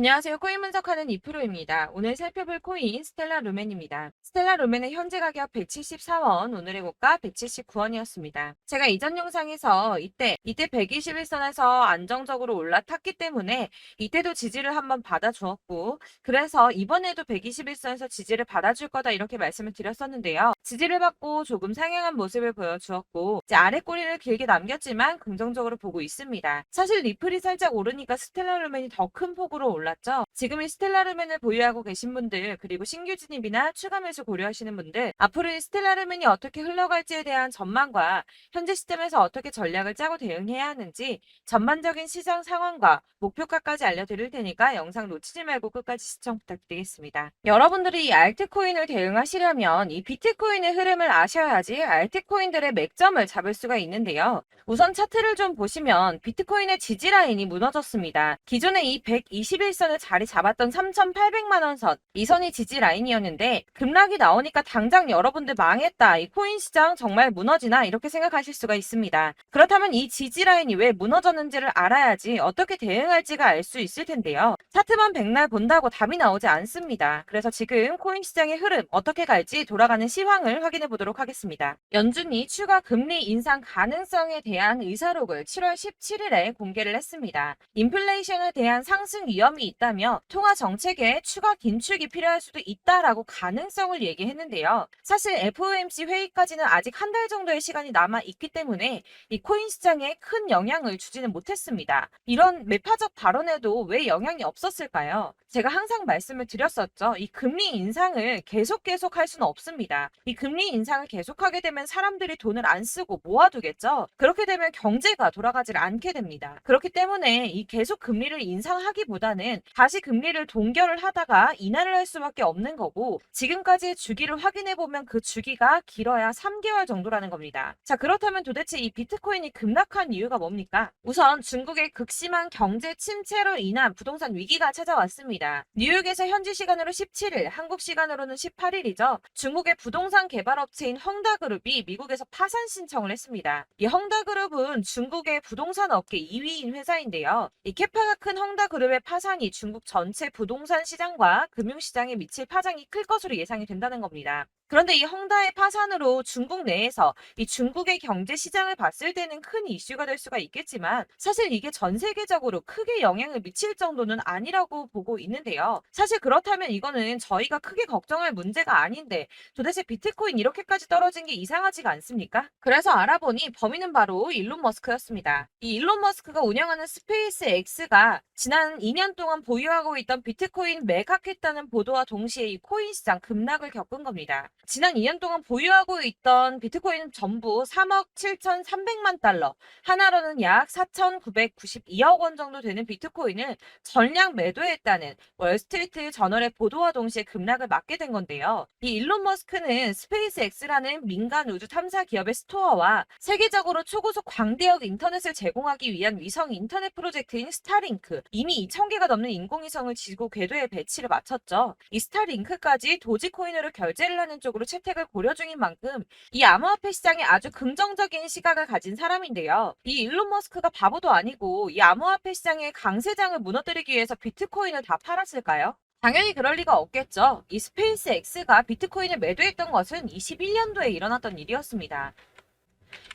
안녕하세요. 코인 분석하는 이프로입니다. 오늘 살펴볼 코인 스텔라 루멘입니다. 스텔라 루멘의 현재 가격 174원, 오늘의 고가 179원이었습니다. 제가 이전 영상에서 이때 121선에서 안정적으로 올라탔기 때문에 이때도 지지를 한번 받아주었고, 그래서 이번에도 121선에서 지지를 받아줄 거다 이렇게 말씀을 드렸었는데요. 지지를 받고 조금 상향한 모습을 보여주었고, 이제 아래 꼬리를 길게 남겼지만 긍정적으로 보고 있습니다. 사실 리플이 살짝 오르니까 스텔라 루멘이 더 큰 폭으로 올랐죠. 지금 이 스텔라르멘을 보유하고 계신 분들, 그리고 신규 진입이나 추가 매수 고려하시는 분들, 앞으로 이 스텔라르멘이 어떻게 흘러갈지에 대한 전망과 현재 시점에서 어떻게 전략을 짜고 대응해야 하는지 전반적인 시장 상황과 목표가까지 알려드릴 테니까 영상 놓치지 말고 끝까지 시청 부탁드리겠습니다. 여러분들이 이 알트코인을 대응하시려면 이 비트코인의 흐름을 아셔야지 알트코인들의 맥점을 잡을 수가 있는데요. 우선 차트를 좀 보시면 비트코인의 지지 라인이 무너졌습니다. 기존에 이 121선을 자리 잡았던 3,800만원 선, 이 선이 지지 라인이었는데 급락이 나오니까 당장 여러분들 망했다, 이 코인 시장 정말 무너지나 이렇게 생각하실 수가 있습니다. 그렇다면 이 지지 라인이 왜 무너졌는지를 알아야지 어떻게 대응할지가 알 수 있을 텐데요. 차트만 백날 본다고 답이 나오지 않습니다. 그래서 지금 코인 시장의 흐름 어떻게 갈지 돌아가는 시황을 확인해 보도록 하겠습니다. 연준이 추가 금리 인상 가능성에 대한 의사록을 7월 17일에 공개를 했습니다. 인플레이션에 대한 상승 위험이 있다며 통화 정책에 추가 긴축이 필요할 수도 있다라고 가능성을 얘기했는데요. 사실 FOMC 회의까지는 아직 한 달 정도의 시간이 남아 있기 때문에 이 코인 시장에 큰 영향을 주지는 못했습니다. 이런 매파적 발언에도 왜 영향이 없었을까요? 제가 항상 말씀을 드렸었죠. 이 금리 인상을 계속 할 수는 없습니다. 이 금리 인상을 계속하게 되면 사람들이 돈을 안 쓰고 모아두겠죠. 그렇게 되면 경제가 돌아가질 않게 됩니다. 그렇기 때문에 이 계속 금리를 인상하기보다는 다시 금리를 동결을 하다가 인하를 할 수밖에 없는 거고, 지금까지의 주기를 확인해 보면 그 주기가 길어야 3개월 정도라는 겁니다. 자, 그렇다면 도대체 이 비트코인이 급락한 이유가 뭡니까? 우선 중국의 극심한 경제 침체로 인한 부동산 위기가 찾아왔습니다. 뉴욕에서 현지 시간으로 17일, 한국 시간으로는 18일이죠. 중국의 부동산 개발업체인 헝다그룹이 미국에서 파산 신청을 했습니다. 이 헝다그룹은 중국의 부동산 업계 2위인 회사인데요. 이 캐파가 큰 헝다그룹의 파산이 중국 전체 부동산 시장과 금융시장에 미칠 파장이 클 것으로 예상이 된다는 겁니다. 그런데 이 헝다의 파산으로 중국 내에서 이 중국의 경제 시장을 봤을 때는 큰 이슈가 될 수가 있겠지만, 사실 이게 전 세계적으로 크게 영향을 미칠 정도는 아니라고 보고 있는데요. 사실 그렇다면 이거는 저희가 크게 걱정할 문제가 아닌데 도대체 비트코인 이렇게까지 떨어진 게 이상하지가 않습니까? 그래서 알아보니 범인은 바로 일론 머스크였습니다. 이 일론 머스크가 운영하는 스페이스 X가 지난 2년 동안 보유하고 있던 비트코인 매각했다는 보도와 동시에 이 코인 시장 급락을 겪은 겁니다. 지난 2년 동안 보유하고 있던 비트코인 전부 3억 7,300만 달러, 하나로는 약 4,992억 원 정도 되는 비트코인을 전량 매도했다는 월스트리트 저널의 보도와 동시에 급락을 맞게 된 건데요. 이 일론 머스크는 스페이스 X라는 민간 우주 탐사 기업의 스토어와 세계적으로 초고속 광대역 인터넷을 제공하기 위한 위성 인터넷 프로젝트인 스타링크, 이미 2,000개가 넘는 인공위성을 지구 궤도에 배치를 마쳤죠. 이 스타링크까지 도지코인으로 결제를 하는 쪽으로 채택을 고려 중인 만큼 이 암호화폐 시장에 아주 긍정적인 시각을 가진 사람인데요. 이 일론 머스크가 바보도 아니고 이 암호화폐 시장의 강세장을 무너뜨리기 위해서 비트코인을 다 팔았을까요? 당연히 그럴 리가 없겠죠. 이 스페이스 X가 비트코인을 매도했던 것은 21년도에 일어났던 일이었습니다.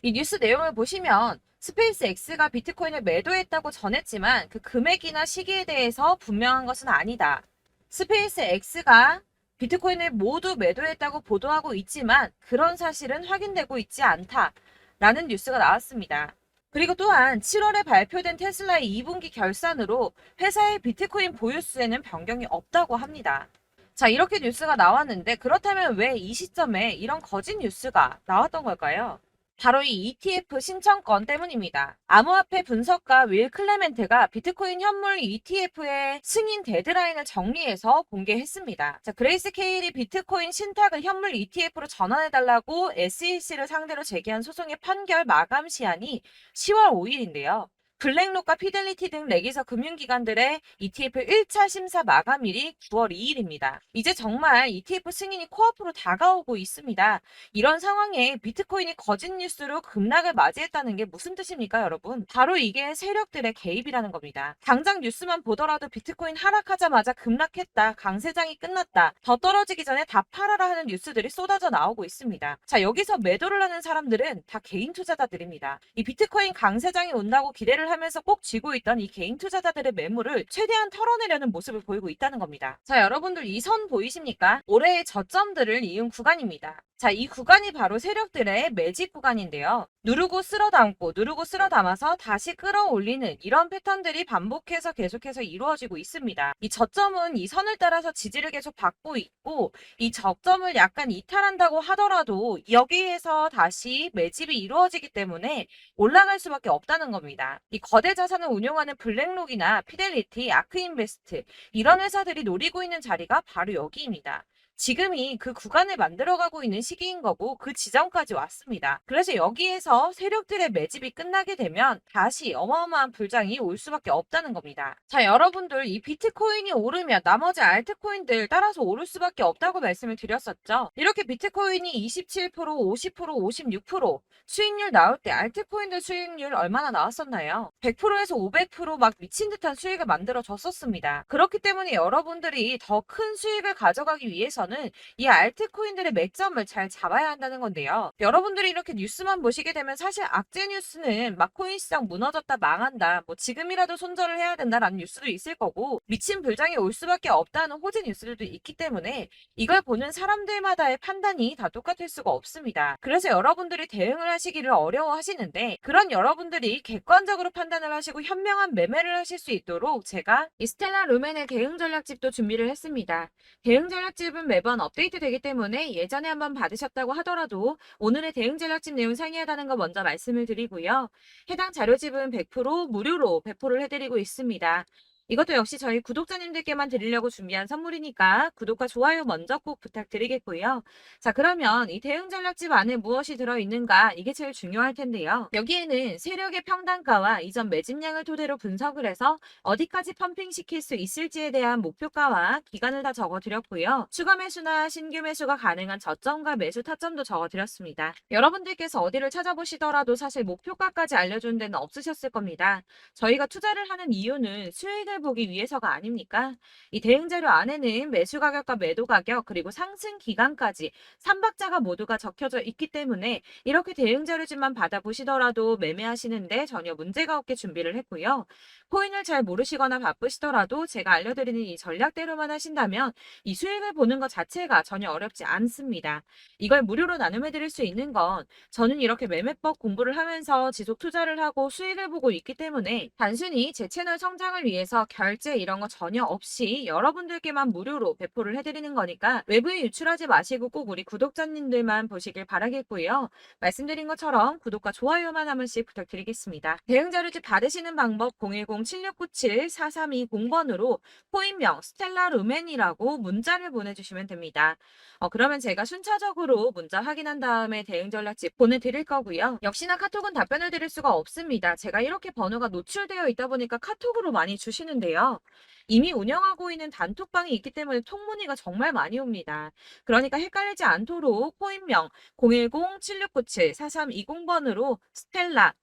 이 뉴스 내용을 보시면 스페이스 X가 비트코인을 매도했다고 전했지만 그 금액이나 시기에 대해서 분명한 것은 아니다. 스페이스 X가 비트코인을 모두 매도했다고 보도하고 있지만 그런 사실은 확인되고 있지 않다라는 뉴스가 나왔습니다. 그리고 또한 7월에 발표된 테슬라의 2분기 결산으로 회사의 비트코인 보유수에는 변경이 없다고 합니다. 자, 이렇게 뉴스가 나왔는데 그렇다면 왜 이 시점에 이런 거짓 뉴스가 나왔던 걸까요? 바로 이 ETF 신청권 때문입니다. 암호화폐 분석가 윌 클레멘트가 비트코인 현물 ETF의 승인 데드라인을 정리해서 공개했습니다. 자, 그레이스케일이 비트코인 신탁을 현물 ETF로 전환해달라고 SEC를 상대로 제기한 소송의 판결 마감 시한이 10월 5일인데요. 블랙록과 피델리티 등 레기서 금융기관들의 ETF 1차 심사 마감일이 9월 2일입니다. 이제 정말 ETF 승인이 코앞으로 다가오고 있습니다. 이런 상황에 비트코인이 거짓 뉴스로 급락을 맞이했다는 게 무슨 뜻입니까, 여러분? 바로 이게 세력들의 개입이라는 겁니다. 당장 뉴스만 보더라도 비트코인 하락하자마자 급락했다, 강세장이 끝났다, 더 떨어지기 전에 다 팔아라 하는 뉴스들이 쏟아져 나오고 있습니다. 자, 여기서 매도를 하는 사람들은 다 개인 투자자들입니다. 이 비트코인 강세장이 온다고 기대를 하면서 꼭 쥐고 있던 이 개인 투자자들의 매물을 최대한 털어내려는 모습을 보이고 있다는 겁니다. 자, 여러분들 이 선 보이십니까? 올해의 저점들을 이은 구간입니다. 자, 이 구간이 바로 세력들의 매집 구간인데요. 누르고 쓸어 담고 누르고 쓸어 담아서 다시 끌어올리는 이런 패턴들이 반복해서 계속해서 이루어지고 있습니다. 이 저점은 이 선을 따라서 지지를 계속 받고 있고, 이 저점을 약간 이탈한다고 하더라도 여기에서 다시 매집이 이루어지기 때문에 올라갈 수밖에 없다는 겁니다. 이 거대 자산을 운용하는 블랙록이나 피델리티, 아크인베스트 이런 회사들이 노리고 있는 자리가 바로 여기입니다. 지금이 그 구간을 만들어가고 있는 시기인 거고 그 지점까지 왔습니다. 그래서 여기에서 세력들의 매집이 끝나게 되면 다시 어마어마한 불장이 올 수밖에 없다는 겁니다. 자, 여러분들 이 비트코인이 오르면 나머지 알트코인들 따라서 오를 수밖에 없다고 말씀을 드렸었죠. 이렇게 비트코인이 27%, 50%, 56% 수익률 나올 때 알트코인들 수익률 얼마나 나왔었나요? 100%에서 500%막 미친 듯한 수익을 만들어 줬었습니다. 그렇기 때문에 여러분들이 더 큰 수익을 가져가기 위해서는 이 알트코인들의 맥점을 잘 잡아야 한다는 건데요. 여러분들이 이렇게 뉴스만 보시게 되면 사실 악재 뉴스는 막 코인 시장 무너졌다, 망한다, 뭐 지금이라도 손절을 해야 된다라는 뉴스도 있을 거고, 미친 불장이 올 수밖에 없다는 호재 뉴스들도 있기 때문에 이걸 보는 사람들마다의 판단이 다 똑같을 수가 없습니다. 그래서 여러분들이 대응을 하시기를 어려워하시는데, 그런 여러분들이 객관적으로 판단을 하시고 현명한 매매를 하실 수 있도록 제가 이 스텔라 루멘의 대응 전략집도 준비를 했습니다. 대응 전략집은 매번 업데이트 되기 때문에 예전에 한번 받으셨다고 하더라도 오늘의 대응 전략집 내용 상이하다는 거 먼저 말씀을 드리고요. 해당 자료집은 100% 무료로 배포를 해드리고 있습니다. 이것도 역시 저희 구독자님들께만 드리려고 준비한 선물이니까 구독과 좋아요 먼저 꼭 부탁드리겠고요. 자, 그러면 이 대응 전략집 안에 무엇이 들어있는가, 이게 제일 중요할 텐데요. 여기에는 세력의 평단가와 이전 매집량을 토대로 분석을 해서 어디까지 펌핑시킬 수 있을지에 대한 목표가와 기간을 다 적어드렸고요. 추가 매수나 신규 매수가 가능한 저점과 매수 타점도 적어드렸습니다. 여러분들께서 어디를 찾아보시더라도 사실 목표가까지 알려주는 데는 없으셨을 겁니다. 저희가 투자를 하는 이유는 수익을 보기 위해서가 아닙니까? 이 대응 자료 안에는 매수 가격과 매도 가격 그리고 상승 기간까지 3박자가 모두가 적혀져 있기 때문에 이렇게 대응 자료집만 받아보시더라도 매매하시는데 전혀 문제가 없게 준비를 했고요. 코인을 잘 모르시거나 바쁘시더라도 제가 알려드리는 이 전략대로만 하신다면 이 수익을 보는 것 자체가 전혀 어렵지 않습니다. 이걸 무료로 나눔해드릴 수 있는 건 저는 이렇게 매매법 공부를 하면서 지속 투자를 하고 수익을 보고 있기 때문에 단순히 제 채널 성장을 위해서 결제 이런 거 전혀 없이 여러분들께만 무료로 배포를 해드리는 거니까 외부에 유출하지 마시고 꼭 우리 구독자님들만 보시길 바라겠고요. 말씀드린 것처럼 구독과 좋아요만 한 번씩 부탁드리겠습니다. 대응 자료집 받으시는 방법 010-7697-4320번으로 코인명 스텔라 루멘이라고 문자를 보내주시면 됩니다. 그러면 제가 순차적으로 문자 확인한 다음에 대응 전략집 보내드릴 거고요. 역시나 카톡은 답변을 드릴 수가 없습니다. 제가 이렇게 번호가 노출되어 있다 보니까 카톡으로 많이 주시는데요. 이미 운영하고 있는 단톡방이 있기 때문에 통문의가 정말 많이 옵니다. 그러니까 헷갈리지 않도록 코인명 010-7697-4320번으로 스텔라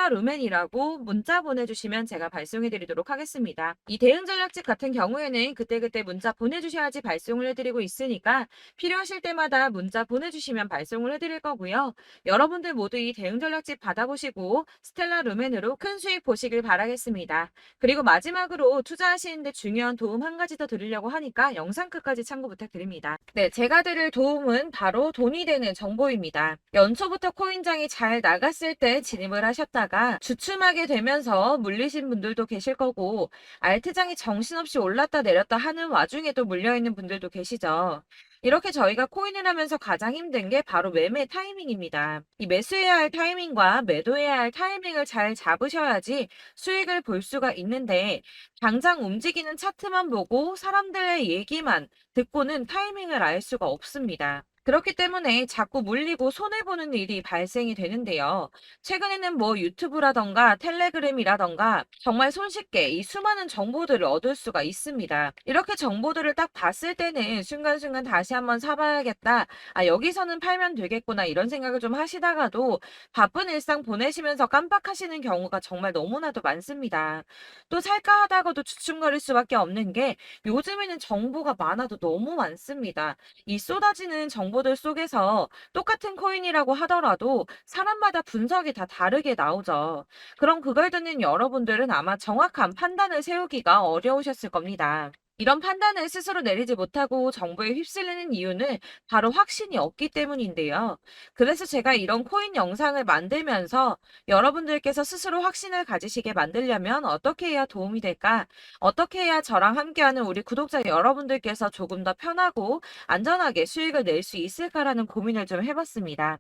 루멘이라고 문자 보내주시면 제가 발송해드리도록 하겠습니다. 이 대응 전략집 같은 경우에는 그때그때 문자 보내주셔야지 발송을 해드리고 있으니까 필요하실 때마다 문자 보내주시면 발송을 해드릴 거고요. 여러분들 모두 이 대응 전략집 받아보시고 스텔라 루멘으로 큰 수익 보시길 바라겠습니다. 그리고 마지막으로 투자하시는데 중요한 도움 한 가지 더 드리려고 하니까 영상 끝까지 참고 부탁드립니다. 네, 제가 드릴 도움은 바로 돈이 되는 정보입니다. 연초부터 코인장이 잘 나갔을 때 진입을 하셨다가 주춤하게 되면서 물리신 분들도 계실 거고, 알트장이 정신없이 올랐다 내렸다 하는 와중에도 물려있는 분들도 계시죠. 이렇게 저희가 코인을 하면서 가장 힘든 게 바로 매매 타이밍입니다. 이 매수해야 할 타이밍과 매도해야 할 타이밍을 잘 잡으셔야지 수익을 볼 수가 있는데, 당장 움직이는 차트만 보고 사람들의 얘기만 듣고는 타이밍을 알 수가 없습니다. 그렇기 때문에 자꾸 물리고 손해보는 일이 발생이 되는데요. 최근에는 뭐 유튜브라던가 텔레그램이라던가 정말 손쉽게 이 수많은 정보들을 얻을 수가 있습니다. 이렇게 정보들을 딱 봤을 때는 순간순간 다시 한번 사봐야겠다. 아, 여기서는 팔면 되겠구나. 이런 생각을 좀 하시다가도 바쁜 일상 보내시면서 깜빡하시는 경우가 정말 너무나도 많습니다. 또 살까 하다가도 주춤거릴 수밖에 없는 게 요즘에는 정보가 많아도 너무 많습니다. 이 쏟아지는 정보들 속에서 똑같은 코인이라고 하더라도 사람마다 분석이 다 다르게 나오죠. 그럼 그걸 듣는 여러분들은 아마 정확한 판단을 세우기가 어려우셨을 겁니다. 이런 판단을 스스로 내리지 못하고 정보에 휩쓸리는 이유는 바로 확신이 없기 때문인데요. 그래서 제가 이런 코인 영상을 만들면서 여러분들께서 스스로 확신을 가지시게 만들려면 어떻게 해야 도움이 될까? 어떻게 해야 저랑 함께하는 우리 구독자 여러분들께서 조금 더 편하고 안전하게 수익을 낼 수 있을까라는 고민을 좀 해봤습니다.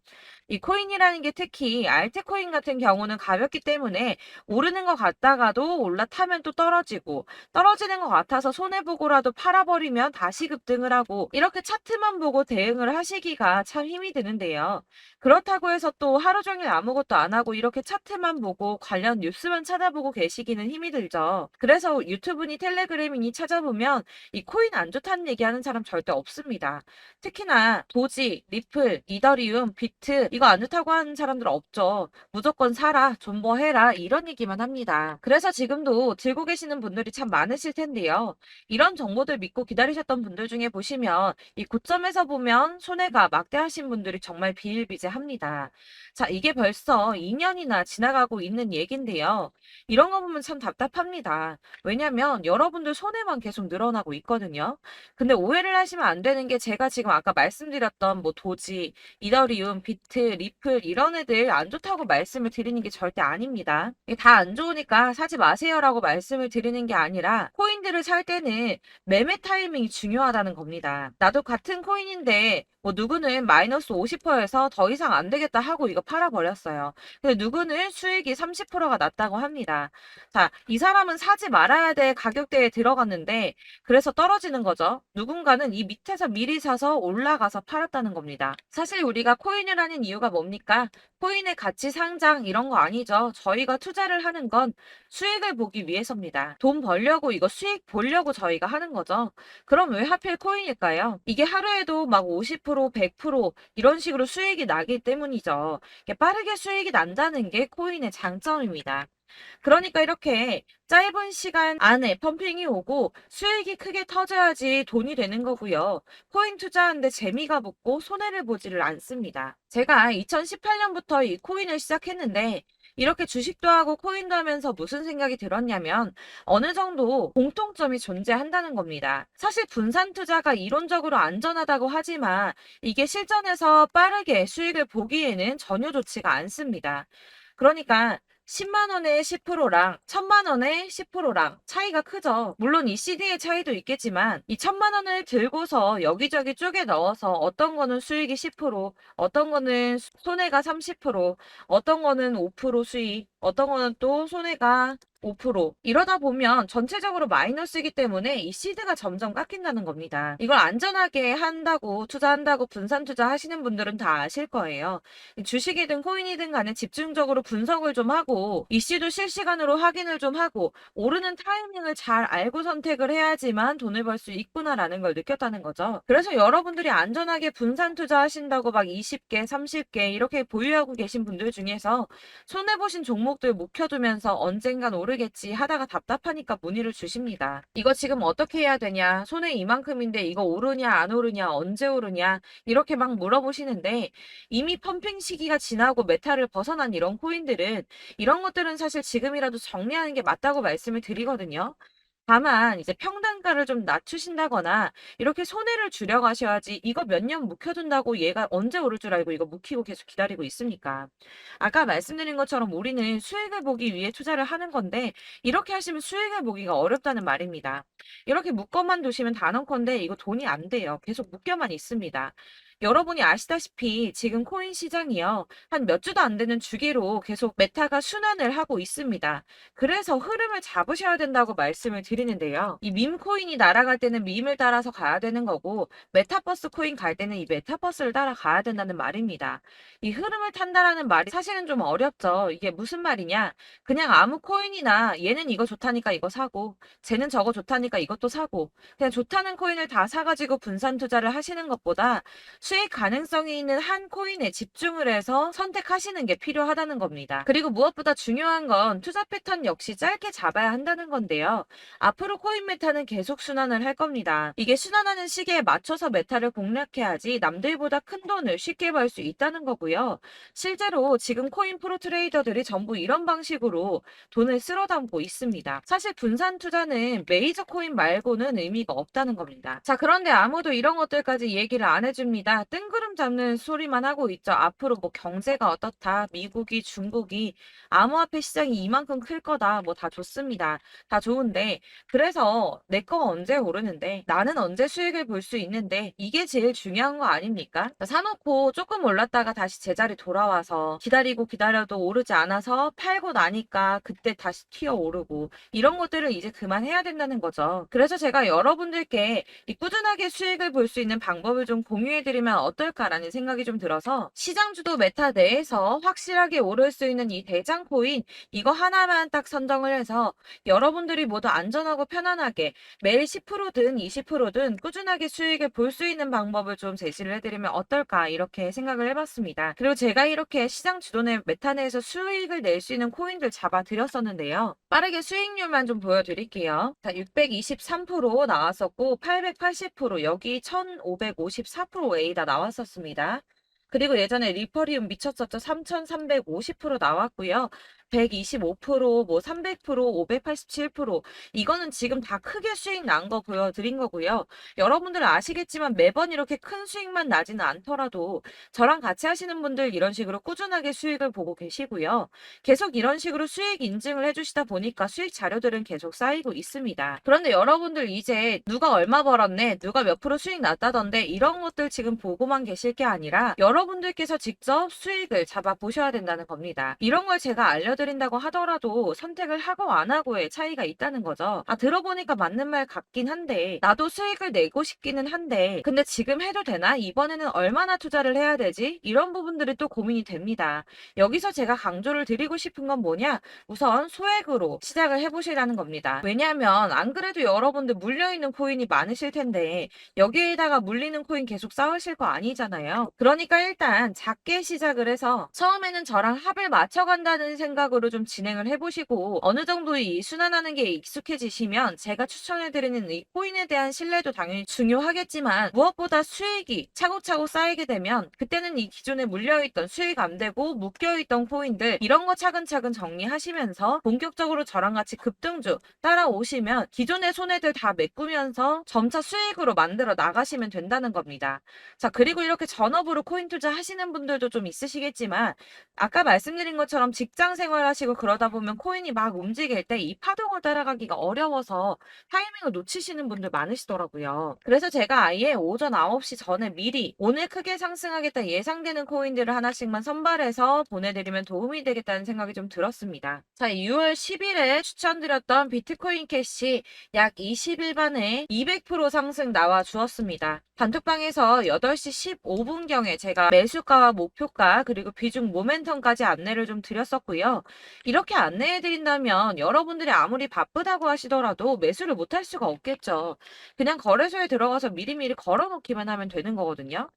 이 코인이라는 게 특히 알트코인 같은 경우는 가볍기 때문에 오르는 것 같다가도 올라타면 또 떨어지고 떨어지는 것 같아서 손해보고라도 팔아버리면 다시 급등을 하고 이렇게 차트만 보고 대응을 하시기가 참 힘이 드는데요. 그렇다고 해서 또 하루 종일 아무것도 안 하고 이렇게 차트만 보고 관련 뉴스만 찾아보고 계시기는 힘이 들죠. 그래서 유튜브니 텔레그램이니 찾아보면 이 코인 안 좋다는 얘기하는 사람 절대 없습니다. 특히나 도지, 리플, 이더리움, 비트 이거 안 좋다고 하는 사람들 없죠. 무조건 사라, 존버해라 이런 얘기만 합니다. 그래서 지금도 들고 계시는 분들이 참 많으실 텐데요. 이런 정보들 믿고 기다리셨던 분들 중에 보시면 이 고점에서 보면 손해가 막대하신 분들이 정말 비일비재합니다. 자, 이게 벌써 2년이나 지나가고 있는 얘긴데요. 이런 거 보면 참 답답합니다. 왜냐면 여러분들 손해만 계속 늘어나고 있거든요. 근데 오해를 하시면 안 되는 게 제가 지금 아까 말씀드렸던 뭐 도지, 이더리움, 비트, 리플 이런 애들 안 좋다고 말씀을 드리는 게 절대 아닙니다. 다 안 좋으니까 사지 마세요라고 말씀을 드리는 게 아니라 코인들을 살 때는 매매 타이밍이 중요하다는 겁니다. 나도 같은 코인인데 뭐 누구는 마이너스 50%에서 더 이상 안 되겠다 하고 이거 팔아버렸어요. 근데 누구는 수익이 30%가 났다고 합니다. 자, 이 사람은 사지 말아야 될 가격대에 들어갔는데 그래서 떨어지는 거죠. 누군가는 이 밑에서 미리 사서 올라가서 팔았다는 겁니다. 사실 우리가 코인을 하는 이유가 뭡니까? 코인의 가치 상장 이런 거 아니죠. 저희가 투자를 하는 건 수익을 보기 위해서입니다. 돈 벌려고 이거 수익 보려고 저희가 하는 거죠. 그럼 왜 하필 코인일까요? 이게 하루에도 막 50%, 100% 이런 식으로 수익이 나기 때문이죠. 이게 빠르게 수익이 난다는 게 코인의 장점입니다. 그러니까 이렇게 짧은 시간 안에 펌핑이 오고 수익이 크게 터져야지 돈이 되는 거고요. 코인 투자하는데 재미가 붙고 손해를 보지를 않습니다. 제가 2018년부터 이 코인을 시작했는데 이렇게 주식도 하고 코인도 하면서 무슨 생각이 들었냐면 어느 정도 공통점이 존재한다는 겁니다. 사실 분산 투자가 이론적으로 안전하다고 하지만 이게 실전에서 빠르게 수익을 보기에는 전혀 좋지가 않습니다. 그러니까 10만 원에 10%랑 1000만 원에 10%랑 차이가 크죠. 물론 이 CD의 차이도 있겠지만 이 1000만 원을 들고서 여기저기 쪼개 넣어서 어떤 거는 수익이 10%, 어떤 거는 손해가 30%, 어떤 거는 5% 수익, 어떤 거는 또 손해가 5% 이러다 보면 전체적으로 마이너스이기 때문에 이 시드가 점점 깎인다는 겁니다. 이걸 안전하게 한다고 투자한다고 분산 투자하시는 분들은 다 아실 거예요. 주식이든 코인이든 간에 집중적으로 분석을 좀 하고 이슈도 실시간으로 확인을 좀 하고 오르는 타이밍을 잘 알고 선택을 해야지만 돈을 벌 수 있구나라는 걸 느꼈다는 거죠. 그래서 여러분들이 안전하게 분산 투자하신다고 막 20개, 30개 이렇게 보유하고 계신 분들 중에서 손해보신 종목들 묵혀두면서 언젠간 오르겠지 하다가 답답하니까 문의를 주십니다. 이거 지금 어떻게 해야 되냐? 손해 이만큼인데 이거 오르냐 안 오르냐 언제 오르냐 이렇게 막 물어보시는데 이미 펌핑 시기가 지나고 메타를 벗어난 이런 코인들은 이런 것들은 사실 지금이라도 정리하는 게 맞다고 말씀을 드리거든요. 다만 이제 평단가를 좀 낮추신다거나 이렇게 손해를 줄여가셔야지 이거 몇 년 묵혀둔다고 얘가 언제 오를 줄 알고 이거 묵히고 계속 기다리고 있습니까? 아까 말씀드린 것처럼 우리는 수익을 보기 위해 투자를 하는 건데 이렇게 하시면 수익을 보기가 어렵다는 말입니다. 이렇게 묶어만 두시면 단언컨대 이거 돈이 안 돼요. 계속 묶여만 있습니다. 여러분이 아시다시피 지금 코인 시장이요. 한 몇 주도 안 되는 주기로 계속 메타가 순환을 하고 있습니다. 그래서 흐름을 잡으셔야 된다고 말씀을 드리는데요. 이 밈 코인이 날아갈 때는 밈을 따라서 가야 되는 거고 메타버스 코인 갈 때는 이 메타버스를 따라가야 된다는 말입니다. 이 흐름을 탄다라는 말이 사실은 좀 어렵죠. 이게 무슨 말이냐? 그냥 아무 코인이나 얘는 이거 좋다니까 이거 사고 쟤는 저거 좋다니까 이것도 사고 그냥 좋다는 코인을 다 사가지고 분산 투자를 하시는 것보다 수익 가능성이 있는 한 코인에 집중을 해서 선택하시는 게 필요하다는 겁니다. 그리고 무엇보다 중요한 건 투자 패턴 역시 짧게 잡아야 한다는 건데요. 앞으로 코인 메타는 계속 순환을 할 겁니다. 이게 순환하는 시기에 맞춰서 메타를 공략해야지 남들보다 큰 돈을 쉽게 벌 수 있다는 거고요. 실제로 지금 코인 프로 트레이더들이 전부 이런 방식으로 돈을 쓸어 담고 있습니다. 사실 분산 투자는 메이저 코인 말고는 의미가 없다는 겁니다. 자, 그런데 아무도 이런 것들까지 얘기를 안 해줍니다. 뜬구름 잡는 소리만 하고 있죠. 앞으로 뭐 경제가 어떻다, 미국이, 중국이, 암호화폐 시장이 이만큼 클 거다, 뭐 다 좋습니다. 다 좋은데, 그래서 내 거가 언제 오르는데, 나는 언제 수익을 볼 수 있는데, 이게 제일 중요한 거 아닙니까? 사놓고 조금 올랐다가 다시 제자리 돌아와서 기다리고 기다려도 오르지 않아서 팔고 나니까 그때 다시 튀어 오르고, 이런 것들을 이제 그만해야 된다는 거죠. 그래서 제가 여러분들께 이 꾸준하게 수익을 볼 수 있는 방법을 좀 공유해드리면 어떨까라는 생각이 좀 들어서 시장주도 메타 내에서 확실하게 오를 수 있는 이 대장 코인 이거 하나만 딱 선정을 해서 여러분들이 모두 안전하고 편안하게 매일 10%든 20%든 꾸준하게 수익을 볼 수 있는 방법을 좀 제시를 해드리면 어떨까 이렇게 생각을 해봤습니다. 그리고 제가 이렇게 시장 주도내 메타 내에서 수익을 낼 수 있는 코인들 잡아드렸었는데요. 빠르게 수익률만 좀 보여드릴게요. 자, 623% 나왔었고 880% 여기 1554%A다 나왔었습니다. 그리고 예전에 리퍼리움 미쳤었죠. 3350% 나왔고요. 125%, 뭐 300%, 587% 이거는 지금 다 크게 수익 난 거 보여드린 거고요. 여러분들은 아시겠지만 매번 이렇게 큰 수익만 나지는 않더라도 저랑 같이 하시는 분들 이런 식으로 꾸준하게 수익을 보고 계시고요. 계속 이런 식으로 수익 인증을 해주시다 보니까 수익 자료들은 계속 쌓이고 있습니다. 그런데 여러분들 이제 누가 얼마 벌었네, 누가 몇 프로 수익 났다던데 이런 것들 지금 보고만 계실 게 아니라 여러분들께서 직접 수익을 잡아 보셔야 된다는 겁니다. 이런 걸 제가 알려드린다고 하더라도 선택을 하고 안 하고의 차이가 있다는 거죠. 아, 들어보니까 맞는 말 같긴 한데 나도 수익을 내고 싶기는 한데 근데 지금 해도 되나? 이번에는 얼마나 투자를 해야 되지? 이런 부분들이 또 고민이 됩니다. 여기서 제가 강조를 드리고 싶은 건 뭐냐? 우선 소액으로 시작을 해보시라는 겁니다. 왜냐하면 안 그래도 여러분들 물려있는 코인이 많으실 텐데 여기에다가 물리는 코인 계속 쌓으실 거 아니잖아요. 그러니까 일단 작게 시작을 해서 처음에는 저랑 합을 맞춰간다는 생각으로 좀 진행을 해보시고 어느 정도 이 순환하는 게 익숙해지시면 제가 추천해드리는 이 코인에 대한 신뢰도 당연히 중요하겠지만 무엇보다 수익이 차곡차곡 쌓이게 되면 그때는 이 기존에 물려있던 수익 안 되고 묶여있던 코인들 이런 거 차근차근 정리하시면서 본격적으로 저랑 같이 급등주 따라오시면 기존의 손해들 다 메꾸면서 점차 수익으로 만들어 나가시면 된다는 겁니다. 자, 그리고 이렇게 전업으로 코인 투자 하시는 분들도 좀 있으시겠지만 아까 말씀드린 것처럼 직장 생활하시고 그러다 보면 코인이 막 움직일 때 이 파동을 따라가기가 어려워서 타이밍을 놓치시는 분들 많으시더라고요. 그래서 제가 아예 오전 9시 전에 미리 오늘 크게 상승하겠다 예상되는 코인들을 하나씩만 선발해서 보내드리면 도움이 되겠다는 생각이 좀 들었습니다. 자, 6월 10일에 추천드렸던 비트코인 캐시 약 20일 만에 200% 상승 나와 주었습니다. 단톡방에서 8시 15분경에 제가 매수가와 목표가 그리고 비중 모멘텀까지 안내를 좀 드렸었고요. 이렇게 안내해드린다면 여러분들이 아무리 바쁘다고 하시더라도 매수를 못할 수가 없겠죠. 그냥 거래소에 들어가서 미리미리 걸어놓기만 하면 되는 거거든요.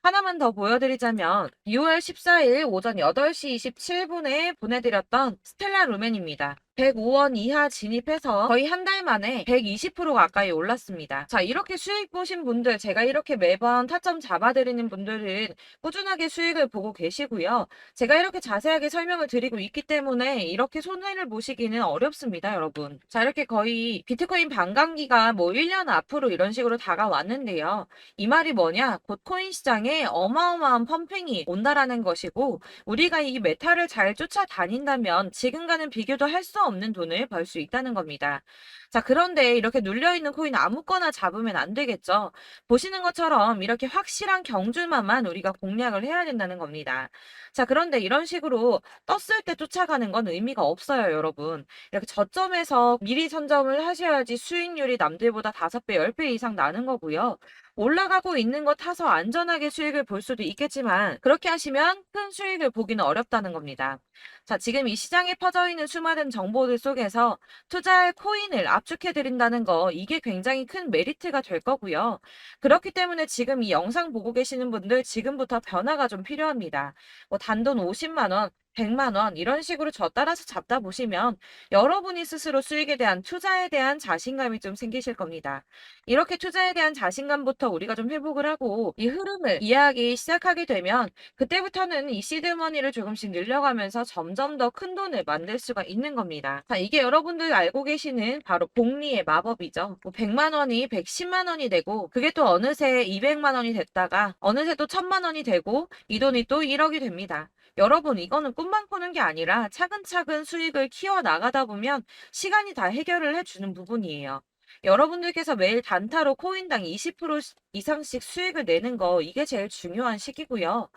하나만 더 보여드리자면 6월 14일 오전 8시 27분에 보내드렸던 스텔라 루멘입니다. 105원 이하 진입해서 거의 한 달 만에 120% 가까이 올랐습니다. 자, 이렇게 수익 보신 분들, 제가 이렇게 매번 타점 잡아드리는 분들은 꾸준하게 수익을 보고 계시고요. 제가 이렇게 자세하게 설명을 드리고 있기 때문에 이렇게 손해를 보시기는 어렵습니다, 여러분. 자, 이렇게 거의 비트코인 반감기가 뭐 1년 앞으로 이런 식으로 다가왔는데요. 이 말이 뭐냐? 곧 코인 시장에 어마어마한 펌핑이 온다라는 것이고 우리가 이 메타를 잘 쫓아다닌다면 지금과는 비교도 할 수 수가 없는 돈을 벌 수 있다는 겁니다. 자, 그런데 이렇게 눌려있는 코인 아무거나 잡으면 안 되겠죠. 보시는 것처럼 이렇게 확실한 경주만만 우리가 공략을 해야 된다는 겁니다. 자, 그런데 이런 식으로 떴을 때 쫓아가는 건 의미가 없어요, 여러분. 이렇게 저점에서 미리 선점을 하셔야지 수익률이 남들보다 5배, 10배 이상 나는 거고요. 올라가고 있는 거 타서 안전하게 수익을 볼 수도 있겠지만 그렇게 하시면 큰 수익을 보기는 어렵다는 겁니다. 자, 지금 이 시장에 퍼져 있는 수많은 정보들 속에서 투자할 코인을 압축해 드린다는 거 이게 굉장히 큰 메리트가 될 거고요. 그렇기 때문에 지금 이 영상 보고 계시는 분들 지금부터 변화가 좀 필요합니다. 뭐 단돈 50만 원, 100만 원 이런 식으로 저 따라서 잡다 보시면 여러분이 스스로 수익에 대한 투자에 대한 자신감이 좀 생기실 겁니다. 이렇게 투자에 대한 자신감부터 우리가 좀 회복을 하고 이 흐름을 이해하기 시작하게 되면 그때부터는 이 시드머니를 조금씩 늘려가면서 점점 더 큰 돈을 만들 수가 있는 겁니다. 자, 이게 여러분들 알고 계시는 바로 복리의 마법이죠. 뭐 100만 원이 110만 원이 되고 그게 또 어느새 200만 원이 됐다가 어느새 또 1000만 원이 되고 이 돈이 또 1억이 됩니다. 여러분, 이거는 꿈만 꾸는 게 아니라 차근차근 수익을 키워 나가다 보면 시간이 다 해결을 해주는 부분이에요. 여러분들께서 매일 단타로 코인당 20% 이상씩 수익을 내는 거 이게 제일 중요한 시기고요.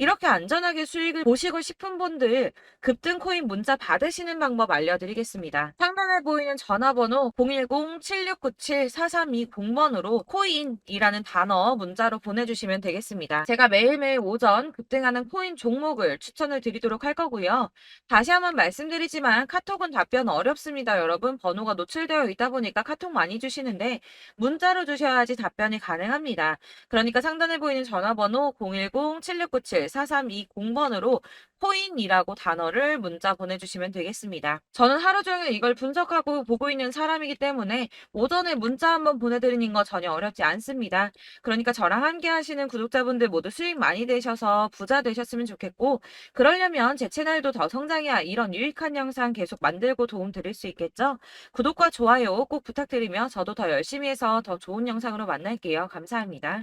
이렇게 안전하게 수익을 보시고 싶은 분들 급등 코인 문자 받으시는 방법 알려드리겠습니다. 상단에 보이는 전화번호 010-7697-4320번으로 코인이라는 단어 문자로 보내주시면 되겠습니다. 제가 매일매일 오전 급등하는 코인 종목을 추천을 드리도록 할 거고요. 다시 한번 말씀드리지만 카톡은 답변 어렵습니다. 여러분, 번호가 노출되어 있다 보니까 카톡 많이 주시는데 문자로 주셔야지 답변이 가능합니다. 그러니까 상단에 보이는 전화번호 010-7697-4320번으로 코인이라고 단어를 문자 보내주시면 되겠습니다. 저는 하루 종일 이걸 분석하고 보고 있는 사람이기 때문에 오전에 문자 한번 보내드리는 거 전혀 어렵지 않습니다. 그러니까 저랑 함께 하시는 구독자분들 모두 수익 많이 되셔서 부자 되셨으면 좋겠고 그러려면 제 채널도 더 성장해야 이런 유익한 영상 계속 만들고 도움 드릴 수 있겠죠? 구독과 좋아요 꼭 부탁드리며 저도 더 열심히 해서 더 좋은 영상으로 만날게요. 감사합니다.